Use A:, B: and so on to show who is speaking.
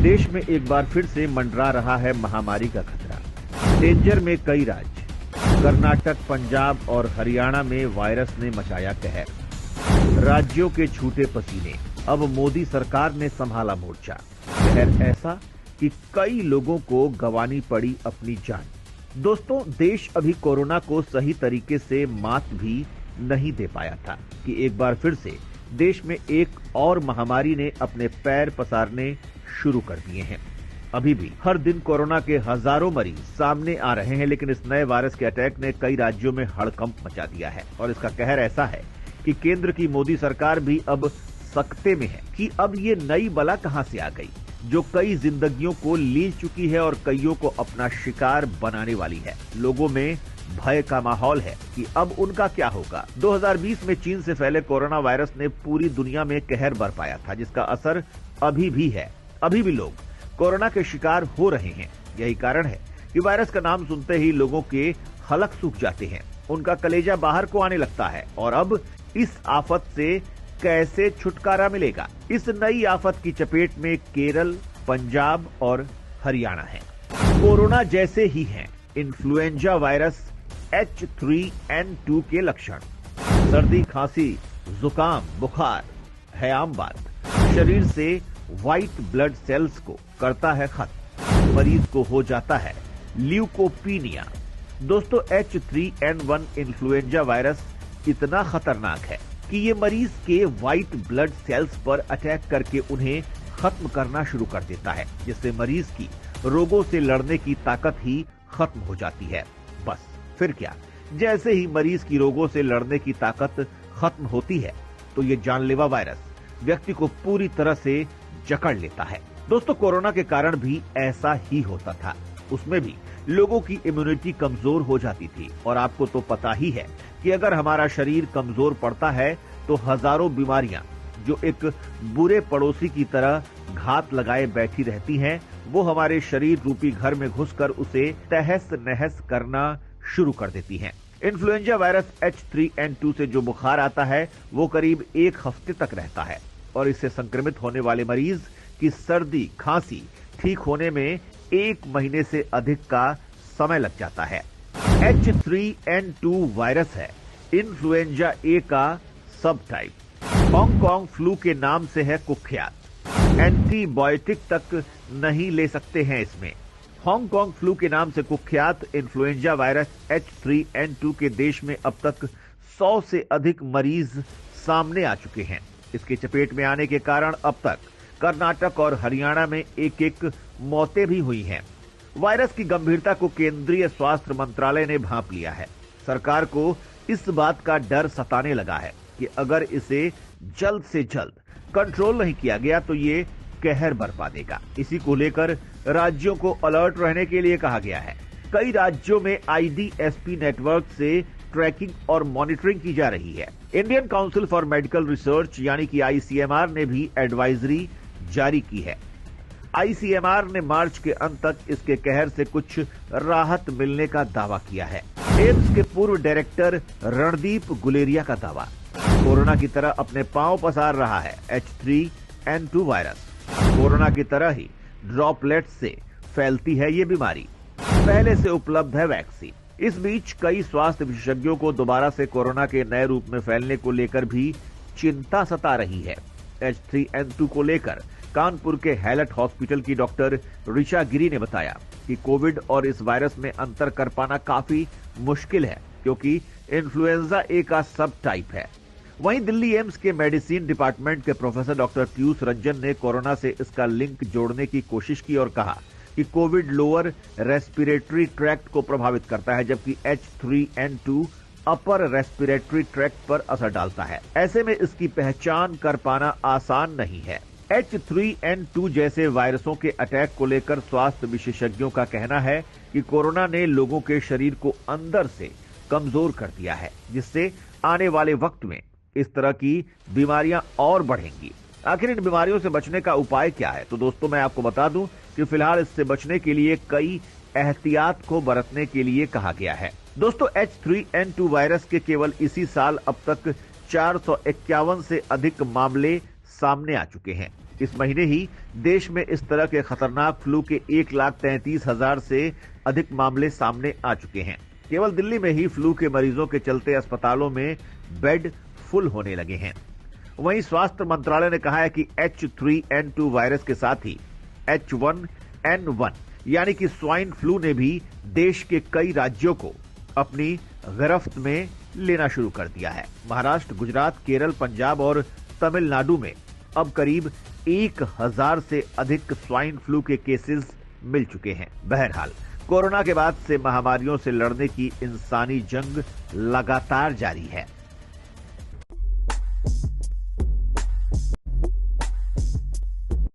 A: देश में एक बार फिर से मंडरा रहा है महामारी का खतरा। डेंजर में कई राज्य, कर्नाटक, पंजाब और हरियाणा में वायरस ने मचाया कहर। राज्यों के छूटे पसीने, अब मोदी सरकार ने संभाला मोर्चा। कहर ऐसा कि कई लोगों को गंवानी पड़ी अपनी जान। दोस्तों, देश अभी कोरोना को सही तरीके से मात भी नहीं दे पाया था कि एक बार फिर से देश में एक और महामारी ने अपने पैर पसारने शुरू कर दिए हैं। अभी भी हर दिन कोरोना के हजारों मरीज सामने आ रहे हैं, लेकिन इस नए वायरस के अटैक ने कई राज्यों में हड़कंप मचा दिया है और इसका कहर ऐसा है कि केंद्र की मोदी सरकार भी अब सकते में है कि अब ये नई बला कहां से आ गई, जो कई जिंदगियों को ले चुकी है और कईयों को अपना शिकार बनाने वाली है। लोगों में भय का माहौल है कि अब उनका क्या होगा। 2020 में चीन से फैले कोरोना वायरस ने पूरी दुनिया में कहर बरपाया था, जिसका असर अभी भी है। अभी भी लोग कोरोना के शिकार हो रहे हैं। यही कारण है कि वायरस का नाम सुनते ही लोगों के हलक सूख जाते हैं, उनका कलेजा बाहर को आने लगता है। और अब इस आफत से कैसे छुटकारा मिलेगा? इस नई आफत की चपेट में केरल, पंजाब और हरियाणा है। कोरोना जैसे ही हैं इन्फ्लुएंजा वायरस H3N2 के लक्षण। सर्दी, खांसी, जुकाम, बुखार है आम बात। शरीर से व्हाइट ब्लड सेल्स को करता है खत्म। मरीज को हो जाता है ल्यूकोपीनिया। दोस्तों, H3N1 इन्फ्लुएंजा वायरस इतना खतरनाक है कि ये मरीज के व्हाइट ब्लड सेल्स पर अटैक करके उन्हें खत्म करना शुरू कर देता है, जिससे मरीज की रोगों से लड़ने की ताकत ही खत्म हो जाती है। बस फिर क्या, जैसे ही मरीज की रोगों से लड़ने की ताकत खत्म होती है तो ये जानलेवा वायरस व्यक्ति को पूरी तरह से जकड़ लेता है। दोस्तों, कोरोना के कारण भी ऐसा ही होता था। उसमें भी लोगों की इम्यूनिटी कमजोर हो जाती थी और आपको तो पता ही है कि अगर हमारा शरीर कमजोर पड़ता है तो हजारों बीमारियां जो एक बुरे पड़ोसी की तरह घात लगाए बैठी रहती हैं, वो हमारे शरीर रूपी घर में घुसकर उसे तहस नहस करना शुरू कर देती हैं। इन्फ्लुएंजा वायरस H3N2 से जो बुखार आता है वो करीब 1 हफ्ते तक रहता है और इससे संक्रमित होने वाले मरीज की सर्दी, खांसी ठीक होने में 1 महीने से अधिक का समय लग जाता है। H3N2 वायरस है इन्फ्लुएंजा ए का सब टाइप। हांगकांग फ्लू के नाम से है कुख्यात। एंटीबायोटिक तक नहीं ले सकते हैं इसमें। हांगकांग फ्लू के नाम से कुख्यात इन्फ्लुएंजा वायरस H3N2 के देश में अब तक 100 से अधिक मरीज सामने आ चुके हैं। इसके चपेट में आने के कारण अब तक कर्नाटक और हरियाणा में एक मौतें भी हुई हैं। वायरस की गंभीरता को केंद्रीय स्वास्थ्य मंत्रालय ने भांप लिया है। सरकार को इस बात का डर सताने लगा है कि अगर इसे जल्द से जल्द कंट्रोल नहीं किया गया तो ये कहर बरपा देगा। इसी को लेकर राज्यों को अलर्ट रहने के लिए कहा गया है। कई राज्यों में IDSP नेटवर्क से ट्रैकिंग और मॉनिटरिंग की जा रही है। Indian council for medical research यानी कि ICMR ने भी एडवाइजरी जारी की है। ICMR ने मार्च के अंत तक इसके कहर से कुछ राहत मिलने का दावा किया है। एम्स के पूर्व डायरेक्टर रणदीप गुलेरिया का दावा। कोरोना की तरह अपने पांव पसार रहा है H3N2 वायरस। कोरोना की तरह ही ड्रॉपलेट से फैलती है ये बीमारी। पहले से उपलब्ध है वैक्सीन। इस बीच कई स्वास्थ्य विशेषज्ञों को दोबारा से कोरोना के नए रूप में फैलने को लेकर भी चिंता सता रही है। H3N2 को लेकर कानपुर के हैलट हॉस्पिटल की डॉक्टर ऋचा गिरी ने बताया कि कोविड और इस वायरस में अंतर कर पाना काफी मुश्किल है, क्योंकि इन्फ्लुएंजा ए का सब टाइप है। वहीं दिल्ली एम्स के मेडिसिन डिपार्टमेंट के प्रोफेसर डॉक्टर पीयूष रंजन ने कोरोना से इसका लिंक जोड़ने की कोशिश की और कहा कि कोविड लोअर रेस्पिरेटरी ट्रैक्ट को प्रभावित करता है, जबकि H3N2 अपर रेस्पिरेटरी ट्रैक्ट पर असर डालता है। ऐसे में इसकी पहचान कर पाना आसान नहीं है। H3N2 जैसे वायरसों के अटैक को लेकर स्वास्थ्य विशेषज्ञों का कहना है कि कोरोना ने लोगों के शरीर को अंदर से कमजोर कर दिया है, जिससे आने वाले वक्त में इस तरह की बीमारियां और बढ़ेंगी। आखिर इन बीमारियों से बचने का उपाय क्या है? तो दोस्तों, मैं आपको बता दूं कि फिलहाल इससे बचने के लिए कई एहतियात को बरतने के लिए कहा गया है। दोस्तों, H3N2 वायरस के केवल इसी साल अब तक 451 से अधिक मामले सामने आ चुके हैं। इस महीने ही देश में इस तरह के खतरनाक फ्लू के 1,33,000 से अधिक मामले सामने आ चुके हैं। केवल दिल्ली में ही फ्लू के मरीजों के चलते अस्पतालों में बेड फुल होने लगे हैं। वहीं स्वास्थ्य मंत्रालय ने कहा है कि H3N2 वायरस के साथ ही H1N1 यानी कि स्वाइन फ्लू ने भी देश के कई राज्यों को अपनी गिरफ्त में लेना शुरू कर दिया है। महाराष्ट्र, गुजरात, केरल, पंजाब और तमिलनाडु में अब करीब 1,000 से अधिक स्वाइन फ्लू के केसेस मिल चुके हैं। बहरहाल कोरोना के बाद से महामारियों से लड़ने की इंसानी जंग लगातार जारी है।